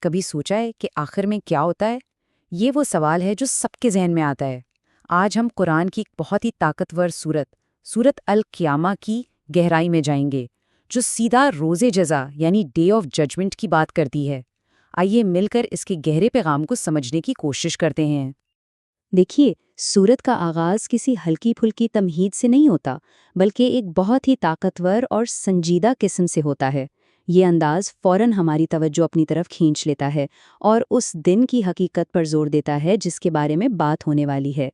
کبھی سوچا ہے کہ آخر میں کیا ہوتا ہے؟ یہ وہ سوال ہے جو سب کے ذہن میں آتا ہے۔ آج ہم قرآن کی ایک بہت ہی طاقتور سورت القیامہ کی گہرائی میں جائیں گے، جو سیدھا روز جزا یعنی ڈے آف ججمنٹ کی بات کرتی ہے۔ آئیے مل کر اس کے گہرے پیغام کو سمجھنے کی کوشش کرتے ہیں۔ دیکھیے، سورت کا آغاز کسی ہلکی پھلکی تمہید سے نہیں ہوتا، بلکہ ایک بہت ہی طاقتور اور سنجیدہ قسم سے ہوتا ہے۔ یہ انداز فوراً ہماری توجہ اپنی طرف کھینچ لیتا ہے اور اس دن کی حقیقت پر زور دیتا ہے جس کے بارے میں بات ہونے والی ہے۔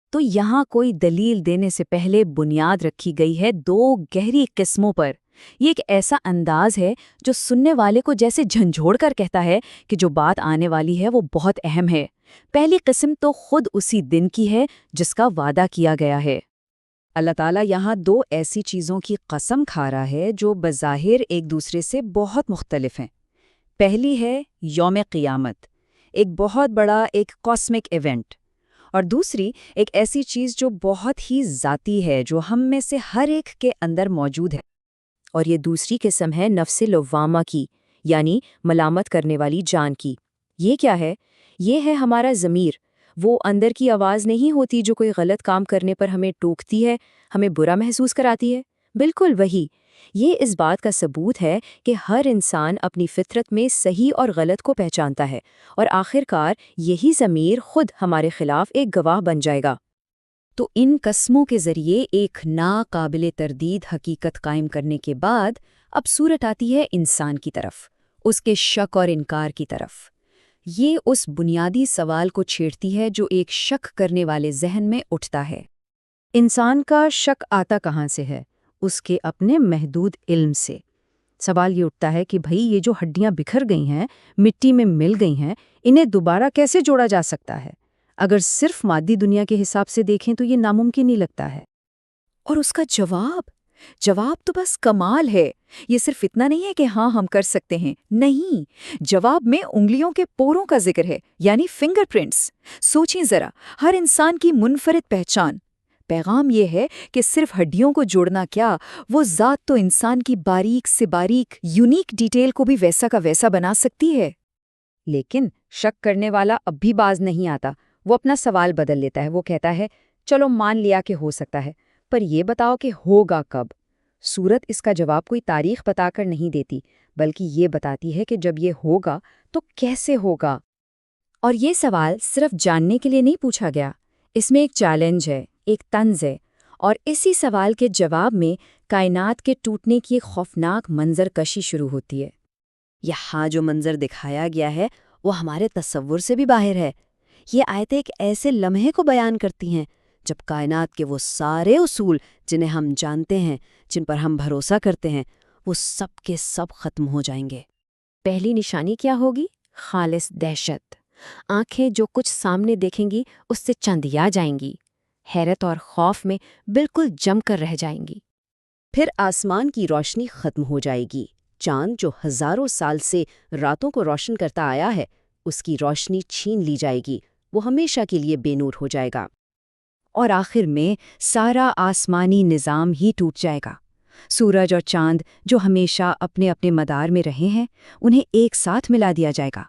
تو یہاں کوئی دلیل دینے سے پہلے بنیاد رکھی گئی ہے دو گہری قسموں پر۔ یہ ایک ایسا انداز ہے جو سننے والے کو جیسے جھنجھوڑ کر کہتا ہے کہ جو بات آنے والی ہے وہ بہت اہم ہے۔ پہلی قسم تو خود اسی دن کی ہے جس کا وعدہ کیا گیا ہے۔ اللہ تعالیٰ یہاں دو ایسی چیزوں کی قسم کھا رہا ہے جو بظاہر ایک دوسرے سے بہت مختلف ہیں۔ پہلی ہے یوم قیامت، ایک بہت بڑا ایک کاسمک ایونٹ، اور دوسری ایک ایسی چیز جو بہت ہی ذاتی ہے، جو ہم میں سے ہر ایک کے اندر موجود ہے۔ اور یہ دوسری قسم ہے نفس لوامہ کی، یعنی ملامت کرنے والی جان کی۔ یہ کیا ہے؟ یہ ہے ہمارا ضمیر، وہ اندر کی آواز نہیں ہوتی جو کوئی غلط کام کرنے پر ہمیں ٹوکتی ہے، ہمیں برا محسوس کراتی ہے۔ بالکل وہی۔ یہ اس بات کا ثبوت ہے کہ ہر انسان اپنی فطرت میں صحیح اور غلط کو پہچانتا ہے، اور آخرکار یہی ضمیر خود ہمارے خلاف ایک گواہ بن جائے گا۔ تو ان قسموں کے ذریعے ایک ناقابل تردید حقیقت قائم کرنے کے بعد اب صورت آتی ہے انسان کی طرف، اس کے شک اور انکار کی طرف۔ یہ اس بنیادی سوال کو چھیڑتی ہے جو ایک شک کرنے والے ذہن میں اٹھتا ہے۔ انسان کا شک آتا کہاں سے ہے؟ اس کے اپنے محدود علم سے۔ سوال یہ اٹھتا ہے کہ بھئی یہ جو ہڈیاں بکھر گئی ہیں، مٹی میں مل گئی ہیں، انہیں دوبارہ کیسے جوڑا جا سکتا ہے؟ اگر صرف مادی دنیا کے حساب سے دیکھیں تو یہ ناممکن ہی لگتا ہے۔ اور اس کا جواب تو بس کمال ہے۔ یہ صرف اتنا نہیں ہے کہ ہاں ہم کر سکتے ہیں، نہیں، جواب میں انگلیوں کے پوروں کا ذکر ہے، یعنی فنگر پرنٹس۔ سوچیں ذرا، ہر انسان کی منفرد پہچان۔ پیغام یہ ہے کہ صرف ہڈیوں کو جوڑنا کیا، وہ ذات تو انسان کی باریک سے باریک یونیک ڈیٹیل کو بھی ویسا کا ویسا بنا سکتی ہے۔ لیکن شک کرنے والا اب بھی باز نہیں آتا۔ وہ اپنا سوال بدل لیتا ہے۔ وہ کہتا ہے چلو مان لیا کہ ہو سکتا ہے، پر یہ بتاؤ کہ ہوگا کب؟ سورت اس کا جواب کوئی تاریخ بتا کر نہیں دیتی، بلکہ یہ بتاتی ہے کہ جب یہ ہوگا تو کیسے ہوگا۔ اور یہ سوال صرف جاننے کے لیے نہیں پوچھا گیا، اس میں ایک چیلنج ہے، ایک طنز ہے، اور اسی سوال کے جواب میں کائنات کے ٹوٹنے کی ایک خوفناک منظر کشی شروع ہوتی ہے۔ یہاں جو منظر دکھایا گیا ہے وہ ہمارے تصور سے بھی باہر ہے۔ یہ آیتیں ایک ایسے لمحے کو بیان کرتی ہیں جب کائنات کے وہ سارے اصول جنہیں ہم جانتے ہیں، جن پر ہم بھروسہ کرتے ہیں، وہ سب کے سب ختم ہو جائیں گے۔ پہلی نشانی کیا ہوگی؟ خالص دہشت۔ آنکھیں جو کچھ سامنے دیکھیں گی اس سے چندیا جائیں گی، حیرت اور خوف میں بالکل جم کر رہ جائیں گی۔ پھر آسمان کی روشنی ختم ہو جائے گی۔ چاند جو ہزاروں سال سے راتوں کو روشن کرتا آیا ہے، اس کی روشنی چھین لی جائے گی، وہ ہمیشہ کے لیے بے نور ہو جائے گا۔ اور آخر میں سارا آسمانی نظام ہی ٹوٹ جائے گا۔ سورج اور چاند جو ہمیشہ اپنے اپنے مدار میں رہے ہیں، انہیں ایک ساتھ ملا دیا جائے گا۔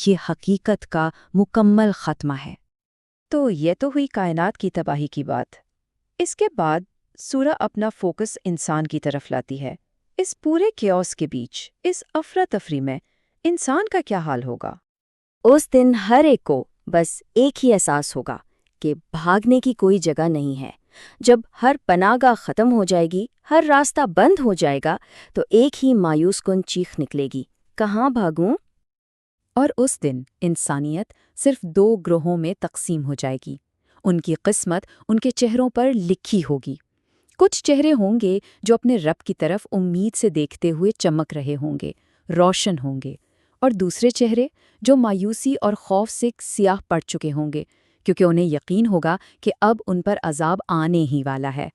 یہ حقیقت کا مکمل خاتمہ ہے۔ تو یہ تو ہوئی کائنات کی تباہی کی بات۔ اس کے بعد سورہ اپنا فوکس انسان کی طرف لاتی ہے۔ اس پورے کیوس کے بیچ، اس افراتفری میں انسان کا کیا حال ہوگا؟ اس دن ہر ایک کو بس ایک ہی احساس ہوگا کہ بھاگنے کی کوئی جگہ نہیں ہے۔ جب ہر پناہ گاہ ختم ہو جائے گی، ہر راستہ بند ہو جائے گا، تو ایک ہی مایوس کن چیخ نکلے گی، کہاں بھاگوں؟ اور اس دن انسانیت صرف دو گروہوں میں تقسیم ہو جائے گی۔ ان کی قسمت ان کے چہروں پر لکھی ہوگی۔ کچھ چہرے ہوں گے جو اپنے رب کی طرف امید سے دیکھتے ہوئے چمک رہے ہوں گے، روشن ہوں گے، اور دوسرے چہرے جو مایوسی اور خوف سے سیاہ پڑ چکے ہوں گے، کیونکہ انہیں یقین ہوگا کہ اب ان پر عذاب آنے ہی والا ہے۔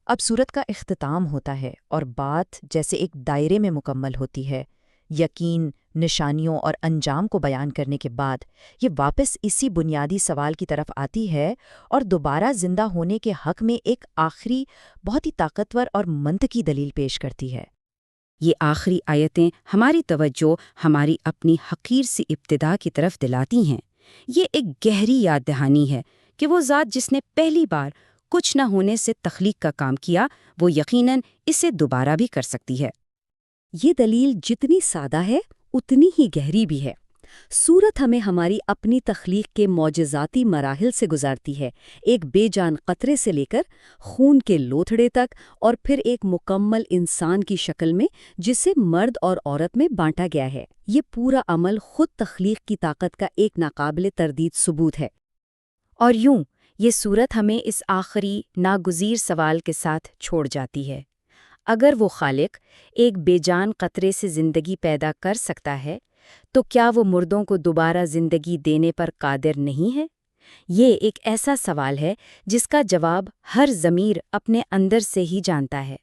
اب سورت کا اختتام ہوتا ہے اور بات جیسے ایک دائرے میں مکمل ہوتی ہے۔ یقین، نشانیوں اور انجام کو بیان کرنے کے بعد یہ واپس اسی بنیادی سوال کی طرف آتی ہے اور دوبارہ زندہ ہونے کے حق میں ایک آخری بہت ہی طاقتور اور منطقی دلیل پیش کرتی ہے۔ یہ آخری آیتیں ہماری توجہ ہماری اپنی حقیر سی ابتدا کی طرف دلاتی ہیں۔ یہ ایک گہری یاد دہانی ہے کہ وہ ذات جس نے پہلی بار کچھ نہ ہونے سے تخلیق کا کام کیا، وہ یقیناً اسے دوبارہ بھی کر سکتی ہے۔ یہ دلیل جتنی سادہ ہے اتنی ہی گہری بھی ہے۔ سورت ہمیں ہماری اپنی تخلیق کے معجزاتی مراحل سے گزارتی ہے، ایک بے جان قطرے سے لے کر خون کے لوتھڑے تک، اور پھر ایک مکمل انسان کی شکل میں جسے مرد اور عورت میں بانٹا گیا ہے۔ یہ پورا عمل خود تخلیق کی طاقت کا ایک ناقابل تردید ثبوت ہے۔ اور یوں یہ سورت ہمیں اس آخری ناگزیر سوال کے ساتھ چھوڑ جاتی ہے۔ اگر وہ خالق ایک بے جان قطرے سے زندگی پیدا کر سکتا ہے، تو کیا وہ مردوں کو دوبارہ زندگی دینے پر قادر نہیں ہے؟ یہ ایک ایسا سوال ہے جس کا جواب ہر ضمیر اپنے اندر سے ہی جانتا ہے۔